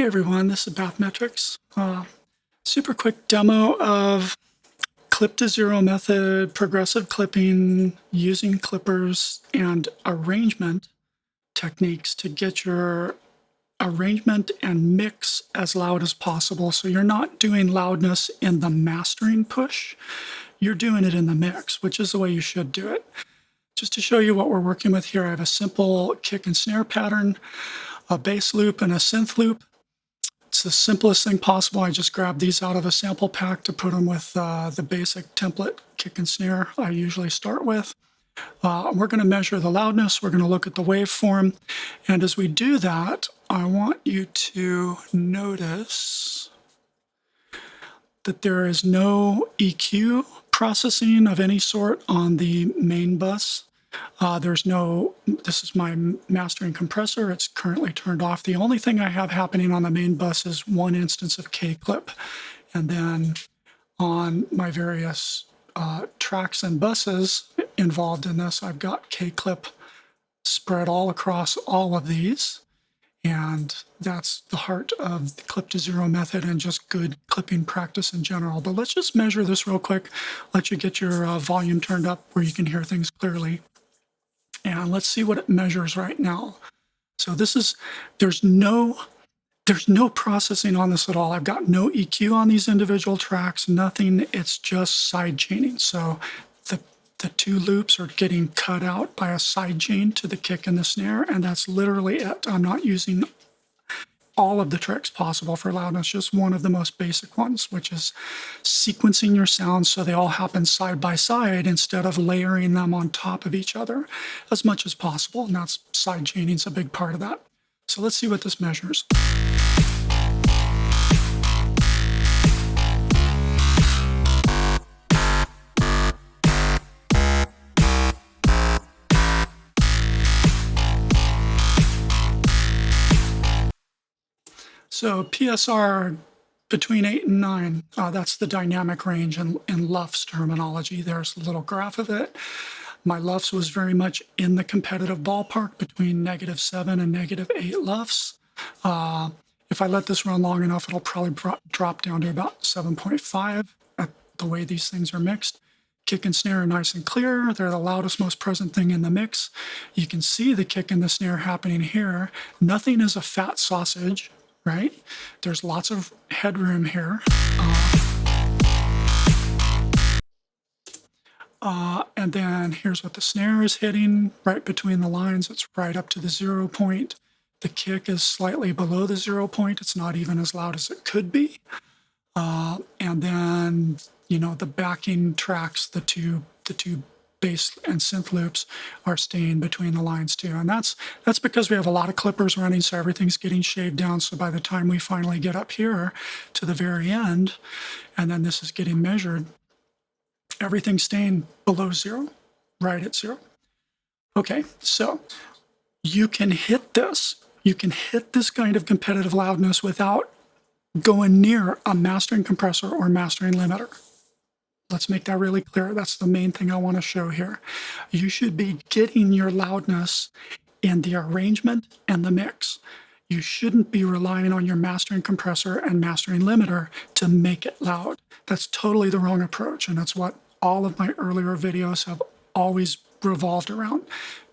Hey everyone, this is Bathmetrics. Super quick demo of clip to zero method, progressive clipping, using clippers and arrangement techniques to get your arrangement and mix as loud as possible. So you're not doing loudness in the mastering push, you're doing it in the mix, which is the way you should do it. Just to show you what we're working with here, I have a simple kick and snare pattern, a bass loop and a synth loop. It's the simplest thing possible. I just grabbed these out of a sample pack to put them with the basic template kick and snare I usually start with. We're going to measure the loudness. We're going to look at the waveform. And as we do that, I want you to notice that there is no EQ processing of any sort on the main bus. This is my mastering compressor. It's currently turned off. The only thing I have happening on the main bus is one instance of KClip. And then on my various tracks and buses involved in this, I've got KClip spread all across all of these. And that's the heart of the clip to zero method and just good clipping practice in general. But let's just measure this real quick, let you get your volume turned up where you can hear things clearly. And let's see what it measures right now. So this is, there's no processing on this at all. I've got no EQ on these individual tracks, nothing. It's just side chaining. So the two loops are getting cut out by a side chain to the kick and the snare, and that's literally it. I'm not using all of the tricks possible for loudness, just one of the most basic ones, which is sequencing your sounds so they all happen side by side instead of layering them on top of each other as much as possible. And that's side chaining is a big part of that. So let's see what this measures. So PSR between 8 and 9, that's the dynamic range in LUFS terminology. There's a little graph of it. My LUFS was very much in the competitive ballpark between -7 and -8 LUFS. If I let this run long enough, it'll probably drop down to about 7.5 at the way these things are mixed. Kick and snare are nice and clear. They're the loudest, most present thing in the mix. You can see the kick and the snare happening here. Nothing is a fat sausage, right? There's lots of headroom here. And then here's what the snare is hitting right between the lines. It's right up to the 0 point. The kick is slightly below the 0 point. It's not even as loud as it could be. And then, you know, the backing tracks, the two bass and synth loops are staying between the lines too. And that's because we have a lot of clippers running, so everything's getting shaved down. So by the time we finally get up here to the very end, and then this is getting measured, everything's staying below 0, right at 0. Okay, so you can hit this. You can hit this kind of competitive loudness without going near a mastering compressor or mastering limiter. Let's make that really clear. That's the main thing I want to show here. You should be getting your loudness in the arrangement and the mix. You shouldn't be relying on your mastering compressor and mastering limiter to make it loud. That's totally the wrong approach, and that's what all of my earlier videos have always revolved around.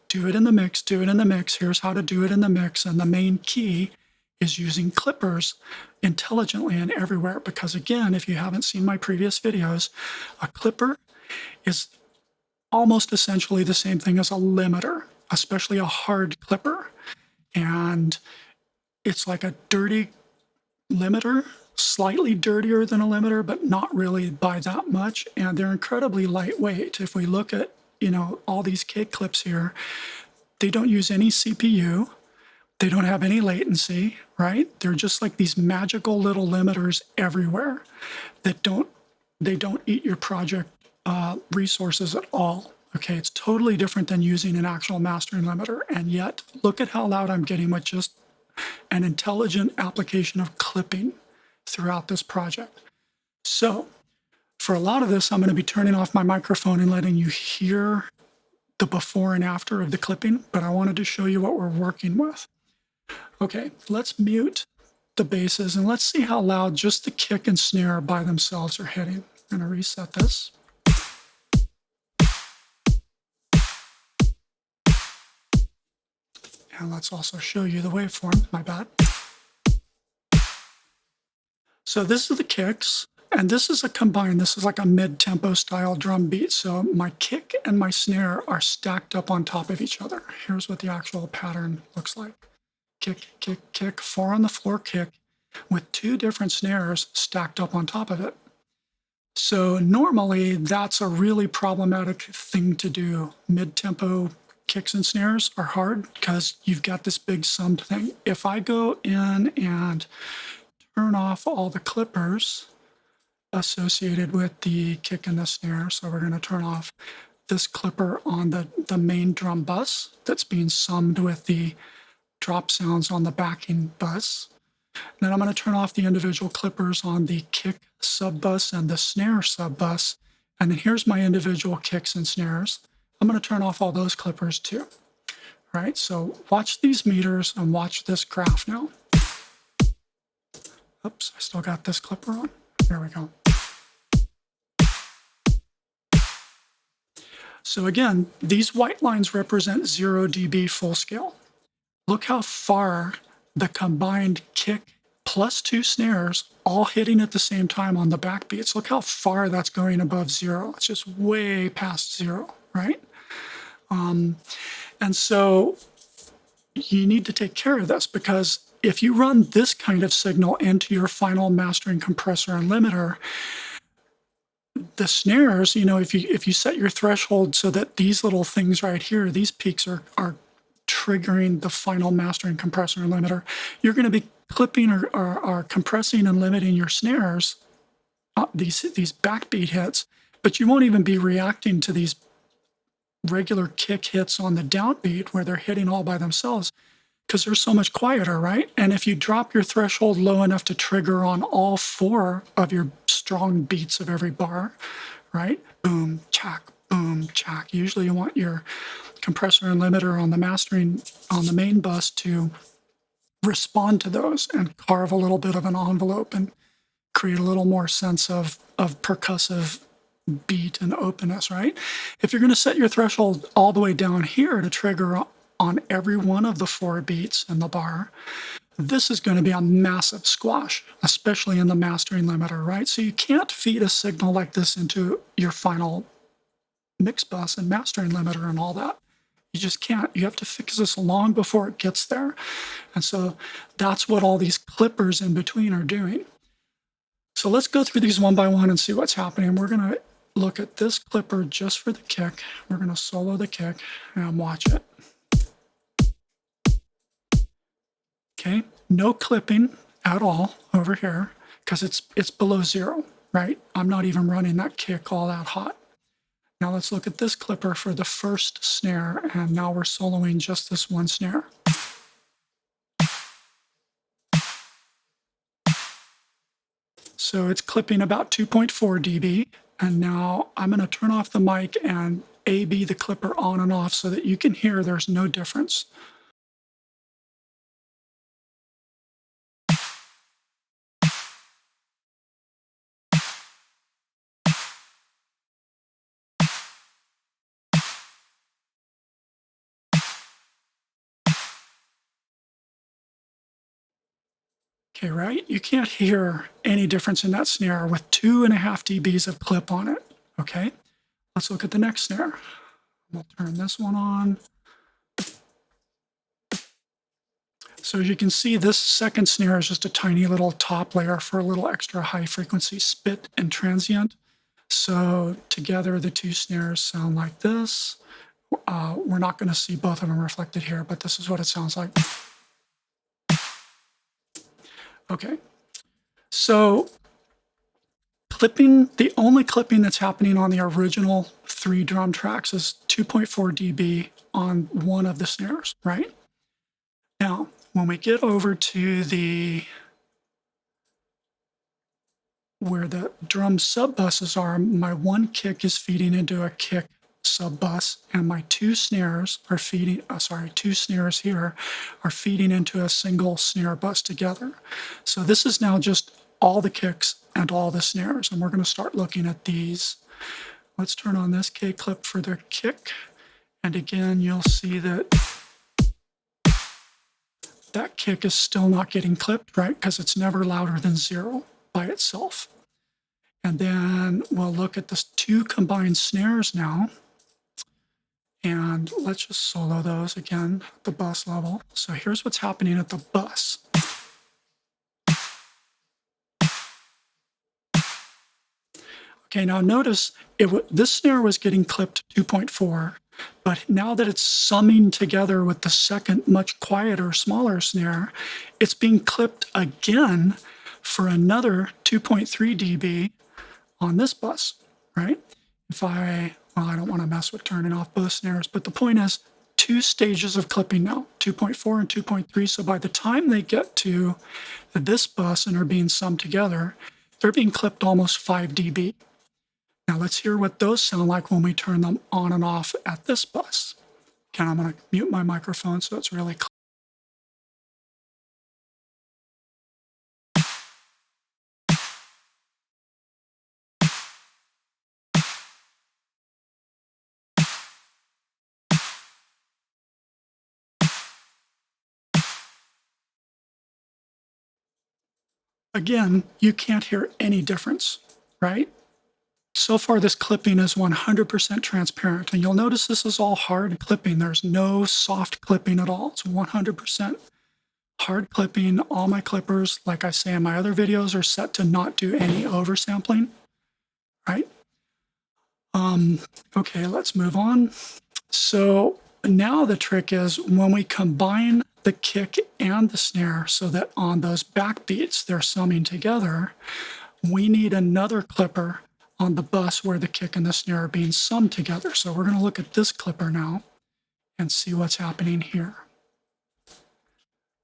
Do it in the mix, do it in the mix. Here's how to do it in the mix, and the main key is using clippers intelligently and everywhere. Because again, if you haven't seen my previous videos, a clipper is almost essentially the same thing as a limiter, especially a hard clipper. And it's like a dirty limiter, slightly dirtier than a limiter, but not really by that much. And they're incredibly lightweight. If we look at, you know, all these KClips here, they don't use any CPU. They don't have any latency, right? They're just like these magical little limiters everywhere that don't eat your project resources at all. Okay, it's totally different than using an actual mastering limiter. And yet, look at how loud I'm getting with just an intelligent application of clipping throughout this project. So for a lot of this, I'm going to be turning off my microphone and letting you hear the before and after of the clipping, but I wanted to show you what we're working with. Okay, let's mute the basses, and let's see how loud just the kick and snare by themselves are hitting. I'm going to reset this. And let's also show you the waveform, my bad. So this is the kicks, and this is a combined, this is like a mid-tempo style drum beat. So my kick and my snare are stacked up on top of each other. Here's what the actual pattern looks like. Kick, kick, kick, 4 on the floor kick with 2 different snares stacked up on top of it. So normally that's a really problematic thing to do. Mid-tempo kicks and snares are hard because you've got this big summed thing. If I go in and turn off all the clippers associated with the kick and the snare, so we're going to turn off this clipper on the main drum bus that's being summed with the drop sounds on the backing bus. Then I'm going to turn off the individual clippers on the kick sub bus and the snare sub bus. And then here's my individual kicks and snares. I'm going to turn off all those clippers too. All right, so watch these meters and watch this graph now. Oops, I still got this clipper on. There we go. So again, these white lines represent 0 dB full scale. Look how far the combined kick plus 2 snares all hitting at the same time on the backbeats. Look how far that's going above 0. It's just way past 0, right? And so you need to take care of this, because if you run this kind of signal into your final mastering compressor and limiter, the snares, you know, if you set your threshold so that these little things right here, these peaks are triggering the final mastering compressor and limiter, you're going to be clipping or compressing and limiting your snares, these backbeat hits, but you won't even be reacting to these regular kick hits on the downbeat where they're hitting all by themselves, because they're so much quieter, right? And if you drop your threshold low enough to trigger on all 4 of your strong beats of every bar, right? Boom, chack, boom, chack. Usually you want your compressor and limiter on the mastering on the main bus to respond to those and carve a little bit of an envelope and create a little more sense of percussive beat and openness, right? If you're going to set your threshold all the way down here to trigger on every one of the 4 beats in the bar, this is going to be a massive squash, especially in the mastering limiter, right? So you can't feed a signal like this into your final mix bus and mastering limiter and all that. You just can't. You have to fix this long before it gets there. And so that's what all these clippers in between are doing. So let's go through these one by one and see what's happening. We're going to look at this clipper just for the kick. We're going to solo the kick and watch it. Okay, no clipping at all over here because it's below 0, right? I'm not even running that kick all that hot. Now let's look at this clipper for the first snare, and now we're soloing just this one snare. So it's clipping about 2.4 dB, and now I'm going to turn off the mic and A/B the clipper on and off so that you can hear there's no difference. Okay, right? You can't hear any difference in that snare with 2.5 dBs of clip on it, okay? Let's look at the next snare. We'll turn this one on. So as you can see, this second snare is just a tiny little top layer for a little extra high frequency spit and transient. So together, the 2 snares sound like this. We're not going to see both of them reflected here, but this is what it sounds like. Okay, so clipping, the only clipping that's happening on the original 3 drum tracks is 2.4 dB on one of the snares, right? Now, when we get over to where the drum sub buses are, my one kick is feeding into a kick sub bus, and my two snares are feeding, two snares here are feeding into a single snare bus together. So this is now just all the kicks and all the snares, and we're going to start looking at these. Let's turn on this KClip for the kick, and again, you'll see that that kick is still not getting clipped, right? Because it's never louder than 0 by itself. And then we'll look at the two combined snares now. And let's just solo those again at the bus level. So here's what's happening at the bus. Okay, now notice this snare was getting clipped 2.4, but now that it's summing together with the second, much quieter, smaller snare, it's being clipped again for another 2.3 dB on this bus, right? Well, I don't want to mess with turning off both snares, but the point is 2 stages of clipping now, 2.4 and 2.3. So by the time they get to this bus and are being summed together, they're being clipped almost 5 dB. Now let's hear what those sound like when we turn them on and off at this bus. Okay, I'm going to mute my microphone so it's really clear. Again, you can't hear any difference, right? So far, this clipping is 100% transparent, and you'll notice this is all hard clipping. There's no soft clipping at all. It's 100% hard clipping. All my clippers, like I say in my other videos, are set to not do any oversampling, right? Okay, let's move on. So now the trick is when we combine the kick and the snare so that on those backbeats they're summing together, we need another clipper on the bus where the kick and the snare are being summed together. So we're going to look at this clipper now and see what's happening here.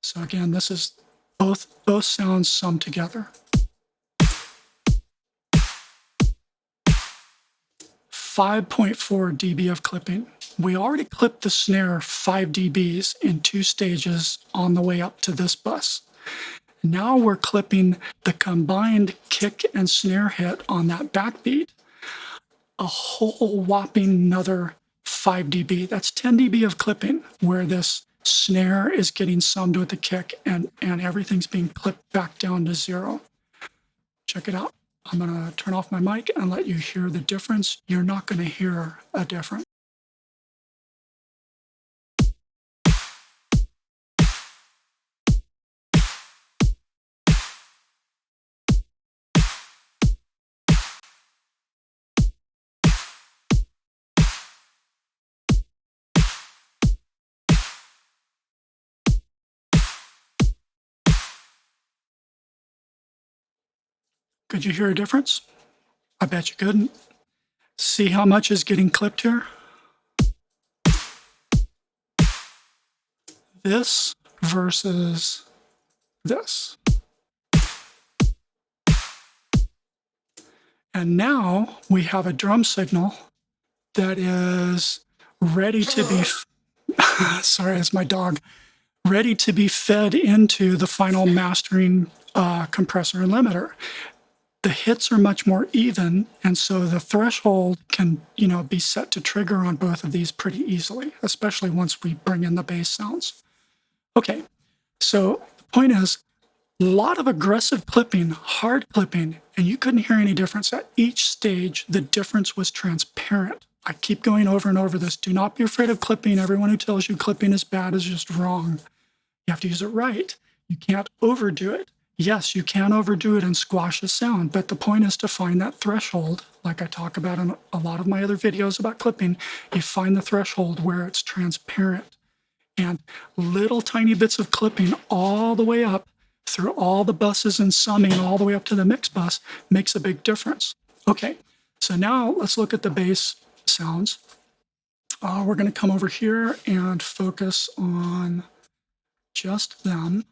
So again, this is both sounds summed together. 5.4 dB of clipping. We already clipped the snare 5 dBs in 2 stages on the way up to this bus. Now we're clipping the combined kick and snare hit on that backbeat a whole whopping another 5 dB. That's 10 dB of clipping where this snare is getting summed with the kick and everything's being clipped back down to 0. Check it out. I'm going to turn off my mic and let you hear the difference. You're not going to hear a difference. Could you hear a difference? I bet you couldn't. See how much is getting clipped here? This versus this. And now we have a drum signal that is ready to be, sorry, it's my dog, ready to be fed into the final mastering compressor and limiter. The hits are much more even, and so the threshold can, be set to trigger on both of these pretty easily, especially once we bring in the bass sounds. Okay, so the point is, a lot of aggressive clipping, hard clipping, and you couldn't hear any difference. At each stage, the difference was transparent. I keep going over and over this. Do not be afraid of clipping. Everyone who tells you clipping is bad is just wrong. You have to use it right. You can't overdo it. Yes, you can overdo it and squash a sound, but the point is to find that threshold, like I talk about in a lot of my other videos about clipping. You find the threshold where it's transparent. And little tiny bits of clipping all the way up through all the buses and summing all the way up to the mix bus makes a big difference. Okay, so now let's look at the bass sounds. We're going to come over here and focus on just them.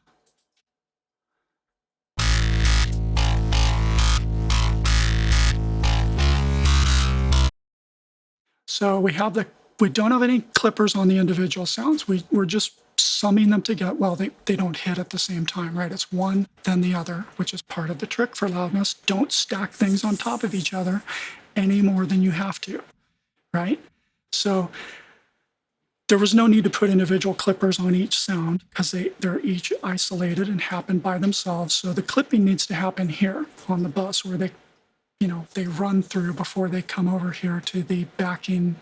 So we don't have any clippers on the individual sounds. We're just summing them together. Well, they don't hit at the same time, right? It's one, then the other, which is part of the trick for loudness. Don't stack things on top of each other any more than you have to, right? So there was no need to put individual clippers on each sound because they're each isolated and happen by themselves. So the clipping needs to happen here on the bus where they run through before they come over here to the backing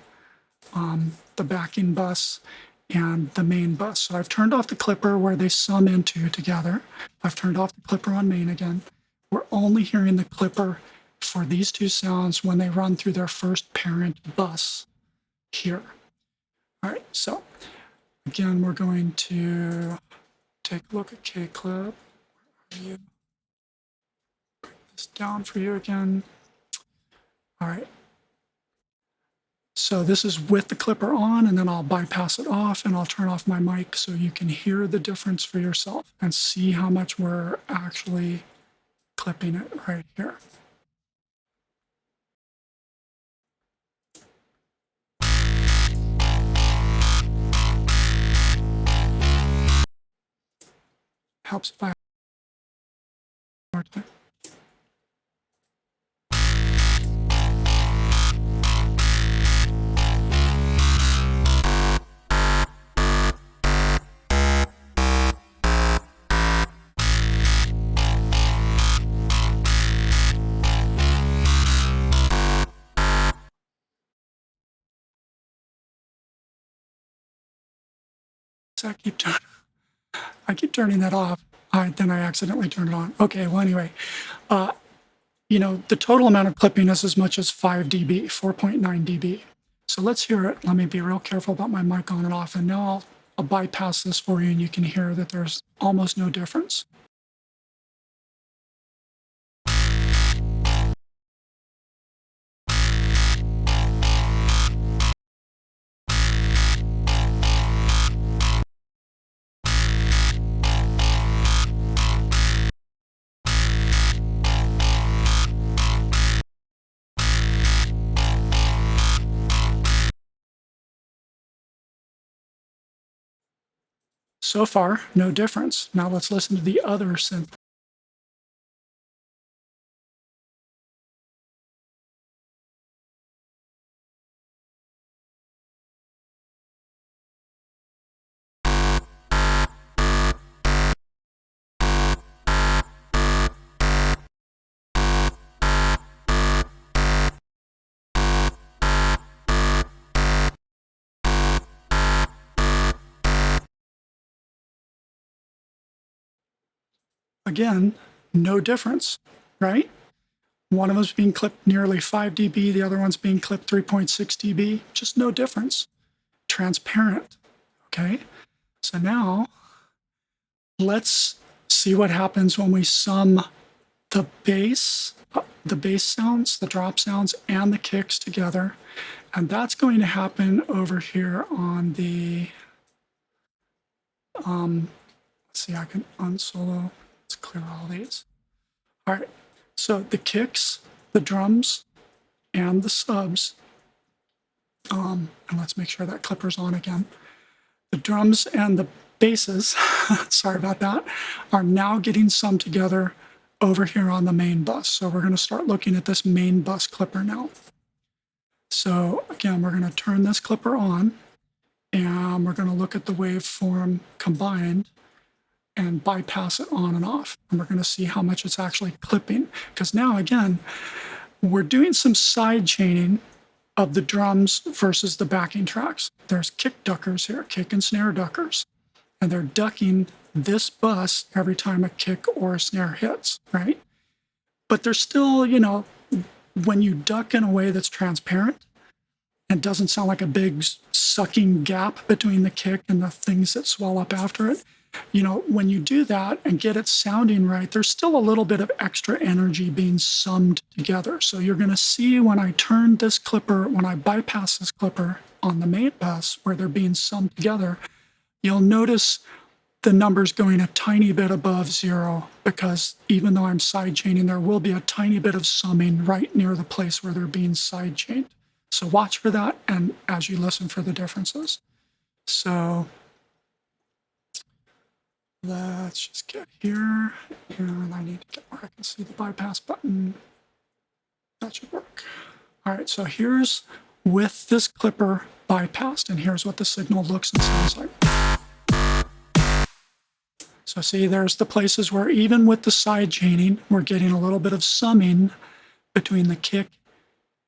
bus and the main bus. So I've turned off the clipper where they sum into together. I've turned off the clipper on main again. We're only hearing the clipper for these two sounds when they run through their first parent bus here. All right, so again, we're going to take a look at KClip. Where are you? Bring this down for you again. All right. So this is with the clipper on, and then I'll bypass it off and I'll turn off my mic so you can hear the difference for yourself and see how much we're actually clipping it right here. Helps if I more time. So I keep turning that off. Then I accidentally turn it on. Okay, well, anyway, the total amount of clipping is as much as 5 dB, 4.9 dB. So let's hear it. Let me be real careful about my mic on and off. And now I'll bypass this for you, and you can hear that there's almost no difference. So far, no difference. Now let's listen to the other synth. Again, no difference, right? One of them's being clipped nearly 5 dB, the other one's being clipped 3.6 dB, just no difference. Transparent, okay? So now, let's see what happens when we sum the bass sounds, the drop sounds, and the kicks together. And that's going to happen over here on the, let's see, I can unsolo. Let's clear all these. All right, so the kicks, the drums, and the subs, and let's make sure that clipper's on again. The drums and the basses, sorry about that, are now getting summed together over here on the main bus. So we're going to start looking at this main bus clipper now. So again, we're going to turn this clipper on, and we're going to look at the waveform combined and bypass it on and off. And we're going to see how much it's actually clipping. Because now, again, we're doing some side chaining of the drums versus the backing tracks. There's kick duckers here, kick and snare duckers. And they're ducking this bus every time a kick or a snare hits, right? But there's still, when you duck in a way that's transparent and doesn't sound like a big sucking gap between the kick and the things that swell up after it, when you do that and get it sounding right, there's still a little bit of extra energy being summed together. So you're going to see when I turn this clipper, when I bypass this clipper on the main bus where they're being summed together, you'll notice the numbers going a tiny bit above 0 because even though I'm side chaining, there will be a tiny bit of summing right near the place where they're being side chained. So watch for that, and as you listen for the differences. So let's just get here, and I need to get where I can see the bypass button. That should work. All right, so here's with this clipper bypassed, and here's what the signal looks and sounds like. So see, there's the places where even with the side chaining, we're getting a little bit of summing between the kick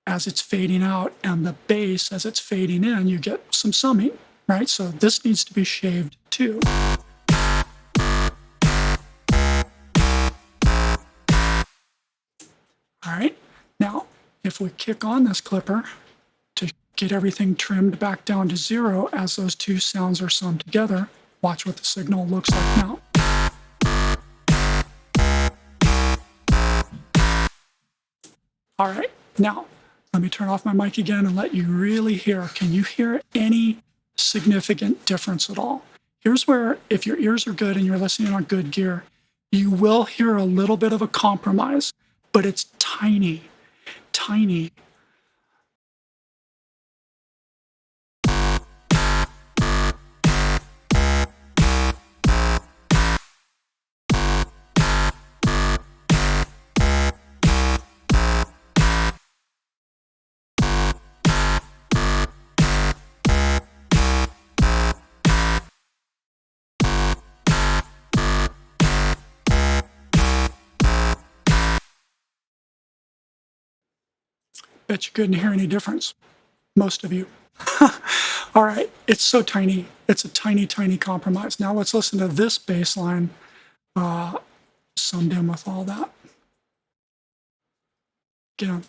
as it's fading out and the bass as it's fading in. You get some summing, right? So this needs to be shaved too. All right, now if we kick on this clipper to get everything trimmed back down to 0 as those two sounds are summed together, watch what the signal looks like now. All right, now let me turn off my mic again and let you really hear. Can you hear any significant difference at all? Here's where, if your ears are good and you're listening on good gear, you will hear a little bit of a compromise, but it's tiny, tiny. Bet you couldn't hear any difference, most of you. All right, it's so tiny. It's a tiny, tiny compromise. Now let's listen to this bass line summed in with all that. Again,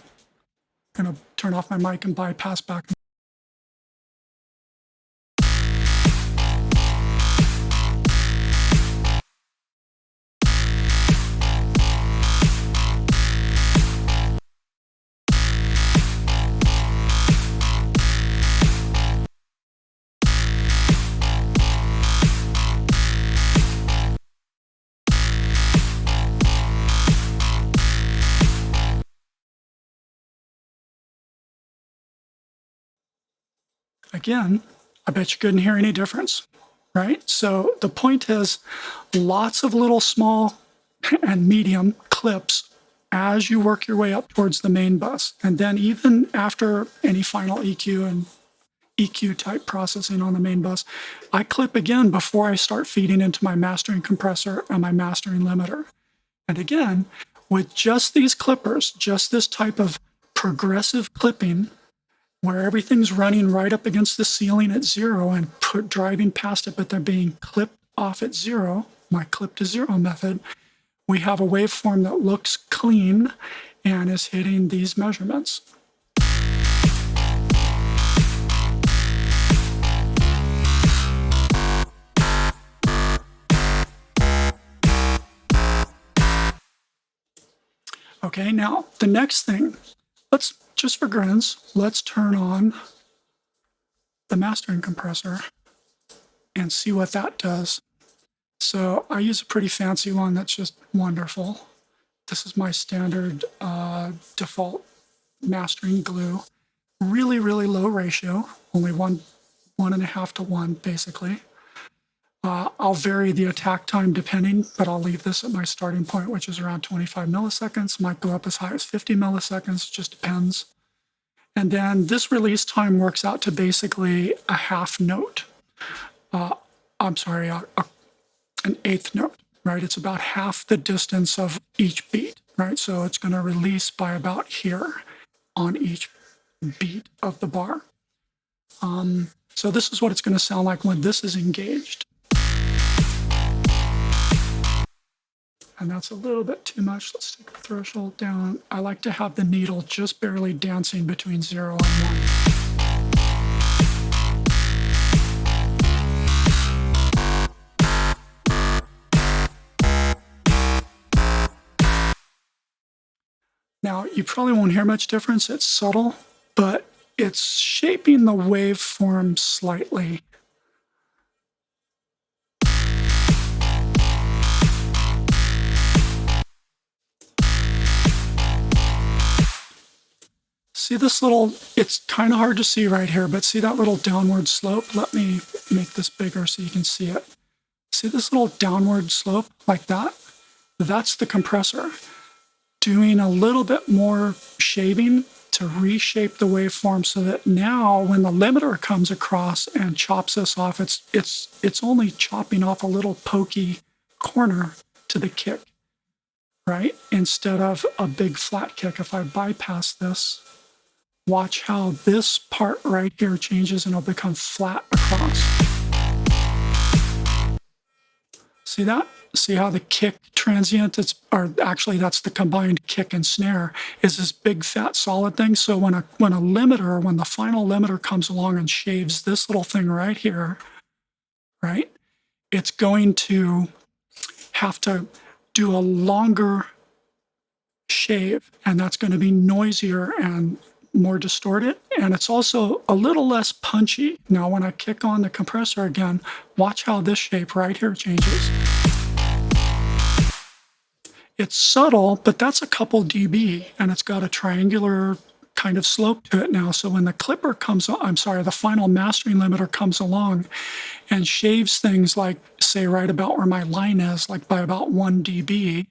I'm going to turn off my mic and bypass back. Again, I bet you couldn't hear any difference, right? So the point is lots of little small and medium clips as you work your way up towards the main bus. And then even after any final EQ and EQ type processing on the main bus, I clip again before I start feeding into my mastering compressor and my mastering limiter. And again, with just these clippers, just this type of progressive clipping, where everything's running right up against the ceiling at 0 and driving past it, but they're being clipped off at 0, my clip to 0 method, we have a waveform that looks clean and is hitting these measurements. Okay, now the next thing, let's, just for grins, let's turn on the mastering compressor and see what that does. So I use a pretty fancy one that's just wonderful. This is my standard default mastering glue. Really, really low ratio, only 1.5 to 1 basically. I'll vary the attack time depending, but I'll leave this at my starting point, which is around 25 milliseconds. Might go up as high as 50 milliseconds, just depends. And then this release time works out to basically a half note. I'm sorry, an eighth note, right? It's about half the distance of each beat, right? So it's going to release by about here on each beat of the bar. So this is what it's going to sound like when this is engaged. And that's a little bit too much. Let's take the threshold down. I like to have the needle just barely dancing between 0 and 1. Now, you probably won't hear much difference. It's subtle, but it's shaping the waveform slightly. See this little, it's kind of hard to see right here, but see that little downward slope? Let me make this bigger so you can see it. See this little downward slope like that? That's the compressor doing a little bit more shaving to reshape the waveform so that now when the limiter comes across and chops this off, it's only chopping off a little pokey corner to the kick, right? Instead of a big flat kick. If I bypass this, watch how this part right here changes and it'll become flat across. See that? See how the kick transient, or actually that's the combined kick and snare, is this big fat solid thing. So when the final limiter comes along and shaves this little thing right here, right, it's going to have to do a longer shave, and that's going to be noisier and more distorted, and it's also a little less punchy. Now when I kick on the compressor again, watch how this shape right here changes. It's subtle, but that's a couple dB, and it's got a triangular kind of slope to it now. So when the clipper comes on, I'm sorry, the final mastering limiter comes along and shaves things like, say, right about where my line is, like by about 1 dB,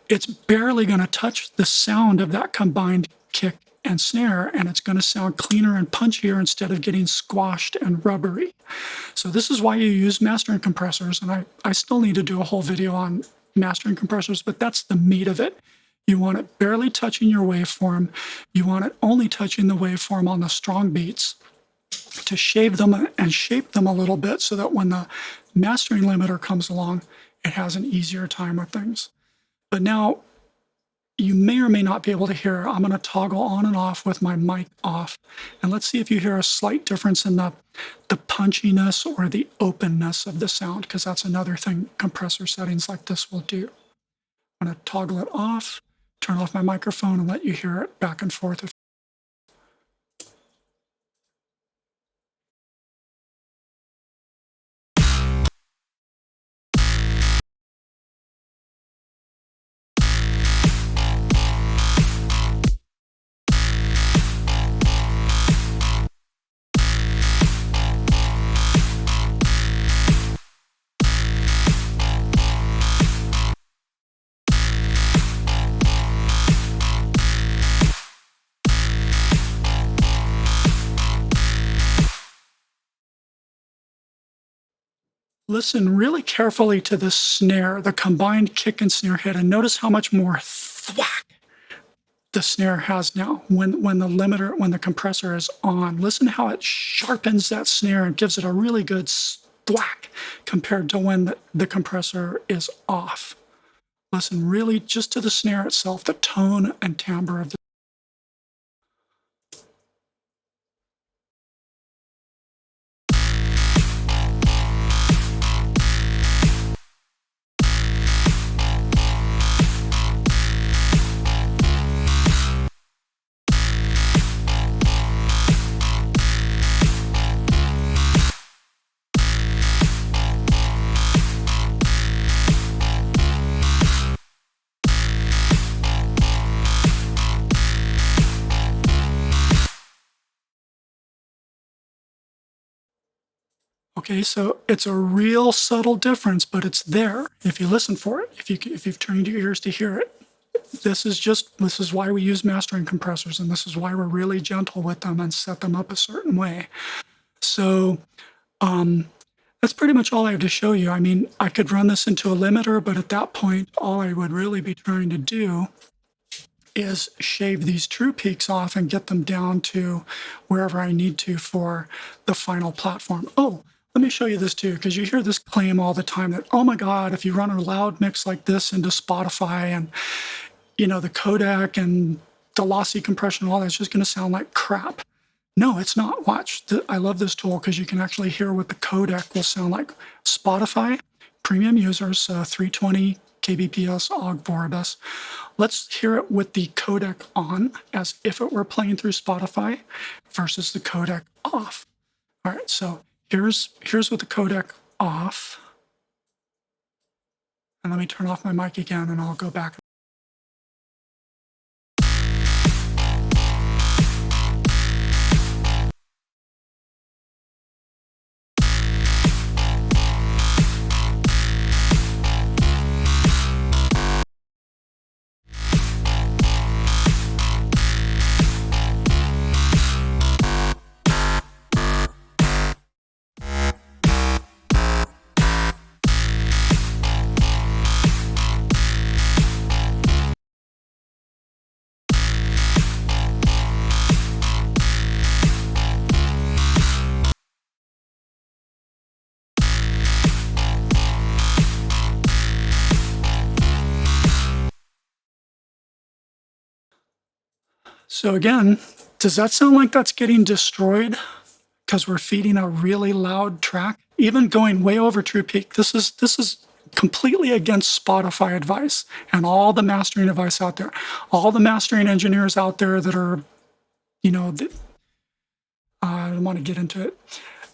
it's barely going to touch the sound of that combined kick and snare, and it's going to sound cleaner and punchier instead of getting squashed and rubbery. So this is why you use mastering compressors, and I still need to do a whole video on mastering compressors, but that's the meat of it. You want it barely touching your waveform. You want it only touching the waveform on the strong beats to shave them and shape them a little bit so that when the mastering limiter comes along, it has an easier time with things. But now, you may or may not be able to hear. I'm going to toggle on and off with my mic off. And let's see if you hear a slight difference in the punchiness or the openness of the sound, because that's another thing compressor settings like this will do. I'm going to toggle it off, turn off my microphone, and let you hear it back and forth. Listen really carefully to the snare, the combined kick and snare hit, and notice how much more thwack the snare has now when the compressor is on. Listen how it sharpens that snare and gives it a really good thwack compared to when the compressor is off. Listen really just to the snare itself, the tone and timbre of the Okay, so it's a real subtle difference, but it's there if you listen for it, if you've trained your ears to hear it. This is why we use mastering compressors, and this is why we're really gentle with them and set them up a certain way. So that's pretty much all I have to show you. I mean, I could run this into a limiter, but at that point, all I would really be trying to do is shave these true peaks off and get them down to wherever I need to for the final platform. Oh, let me show you this too, because you hear this claim all the time that, oh my God, if you run a loud mix like this into Spotify and, you know, the codec and the lossy compression and all that, it's just going to sound like crap. No, it's not. Watch. I love this tool because you can actually hear what the codec will sound like. Spotify, premium users, 320 kbps Ogg Vorbis. Let's hear it with the codec on as if it were playing through Spotify versus the codec off. All right, so here's with the codec off. And let me turn off my mic again and I'll go back. So again, does that sound like that's getting destroyed because we're feeding a really loud track? Even going way over true peak, this is completely against Spotify advice and all the mastering advice out there. All the mastering engineers out there that are, I don't want to get into it.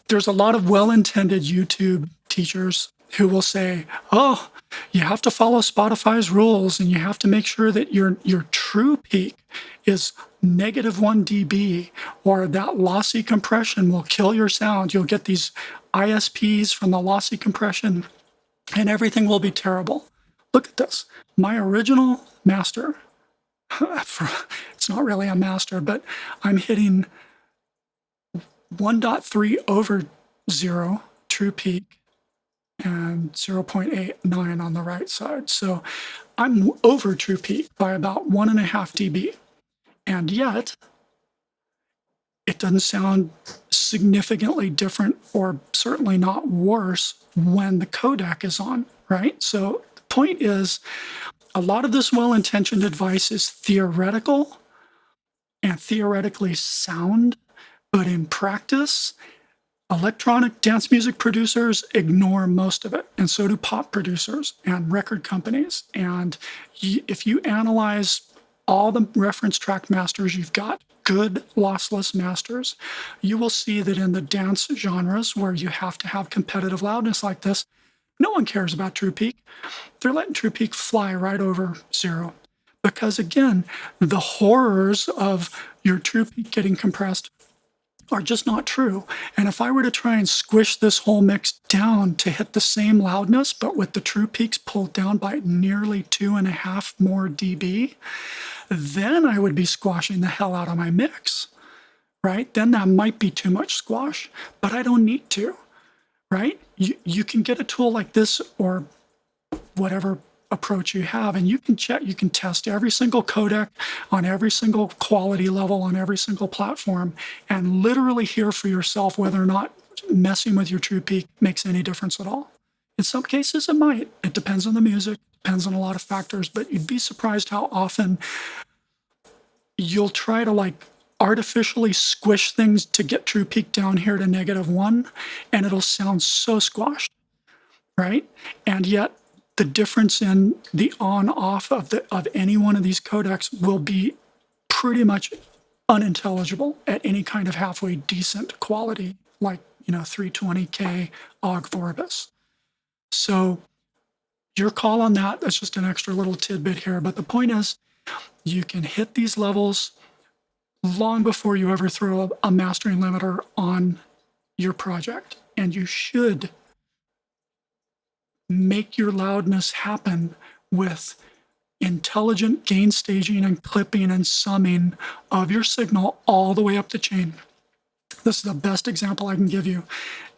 There's a lot of well-intended YouTube teachers who will say, oh, you have to follow Spotify's rules and you have to make sure that your true peak is -1 dB, or that lossy compression will kill your sound. You'll get these ISPs from the lossy compression and everything will be terrible. Look at this. My original master, it's not really a master, but I'm hitting 1.3 over 0 true peak and 0.89 on the right side. So I'm over true peak by about 1.5 dB. And yet, it doesn't sound significantly different, or certainly not worse, when the codec is on, right? So the point is, a lot of this well-intentioned advice is theoretical and theoretically sound, but in practice, electronic dance music producers ignore most of it, and so do pop producers and record companies. And if you analyze all the reference track masters you've got, good lossless masters, you will see that in the dance genres where you have to have competitive loudness like this, no one cares about true peak. They're letting true peak fly right over 0. Because again, the horrors of your true peak getting compressed are just not true. And if I were to try and squish this whole mix down to hit the same loudness, but with the true peaks pulled down by nearly 2.5 more dB, then I would be squashing the hell out of my mix, right? Then that might be too much squash, but I don't need to, right? You can get a tool like this or whatever approach you have, and you can check, you can test every single codec on every single quality level on every single platform and literally hear for yourself whether or not messing with your true peak makes any difference at all. In some cases, it might. It depends on the music, depends on a lot of factors, but you'd be surprised how often you'll try to like artificially squish things to get true peak down here to -1, and it'll sound so squashed, right? And yet the difference in the on-off of any one of these codecs will be pretty much unintelligible at any kind of halfway decent quality, like 320K Ogg Vorbis. So your call on that. That's just an extra little tidbit here. But the point is, you can hit these levels long before you ever throw a mastering limiter on your project, and you should make your loudness happen with intelligent gain staging and clipping and summing of your signal all the way up the chain. This is the best example I can give you.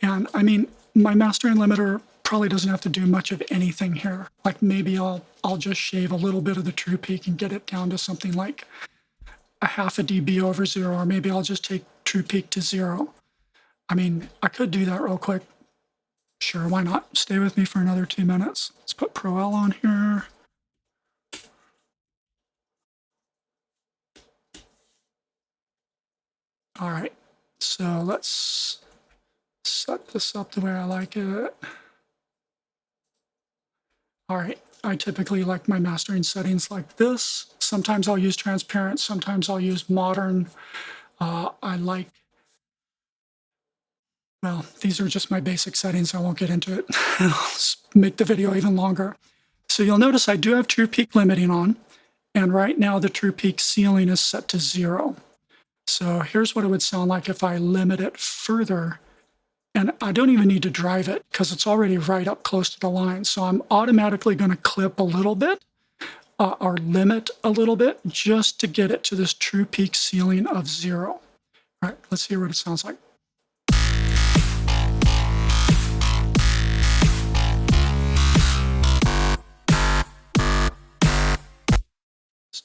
And I mean, my mastering limiter probably doesn't have to do much of anything here. Like maybe I'll just shave a little bit of the true peak and get it down to something like 0.5 dB over 0, or maybe I'll just take true peak to 0. I mean, I could do that real quick. Sure, why not? Stay with me for another 2 minutes. Let's put Pro L on here. All right, so let's set this up the way I like it. All right, I typically like my mastering settings like this. Sometimes I'll use transparent, sometimes I'll use modern. Well, these are just my basic settings. I won't get into it. I'll make the video even longer. So you'll notice I do have true peak limiting on, and right now the true peak ceiling is set to 0. So here's what it would sound like if I limit it further. And I don't even need to drive it because it's already right up close to the line. So I'm automatically going to clip a little bit or limit a little bit just to get it to this true peak ceiling of 0. All right, let's hear what it sounds like.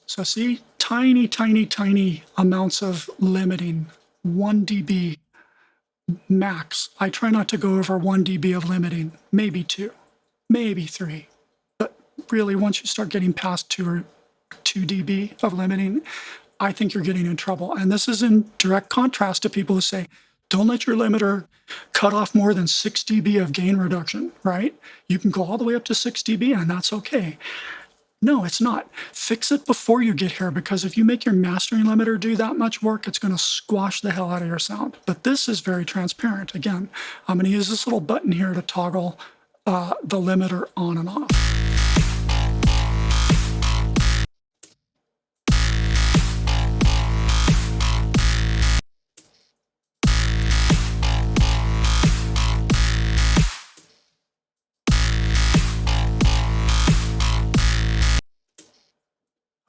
So see, tiny, tiny, tiny amounts of limiting, 1 dB max. I try not to go over 1 dB of limiting, maybe 2, maybe 3. But really, once you start getting past 2 dB of limiting, I think you're getting in trouble. And this is in direct contrast to people who say, don't let your limiter cut off more than 6 dB of gain reduction, right? You can go all the way up to 6 dB and that's okay. No, it's not. Fix it before you get here, because if you make your mastering limiter do that much work, it's going to squash the hell out of your sound. But this is very transparent. Again, I'm going to use this little button here to toggle the limiter on and off.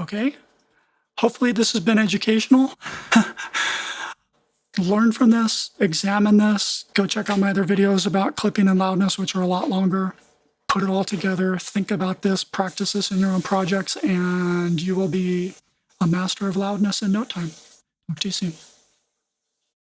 Okay, hopefully this has been educational. Learn from this, examine this, go check out my other videos about clipping and loudness, which are a lot longer. Put it all together, think about this, practice this in your own projects, and you will be a master of loudness in no time. Talk to you soon.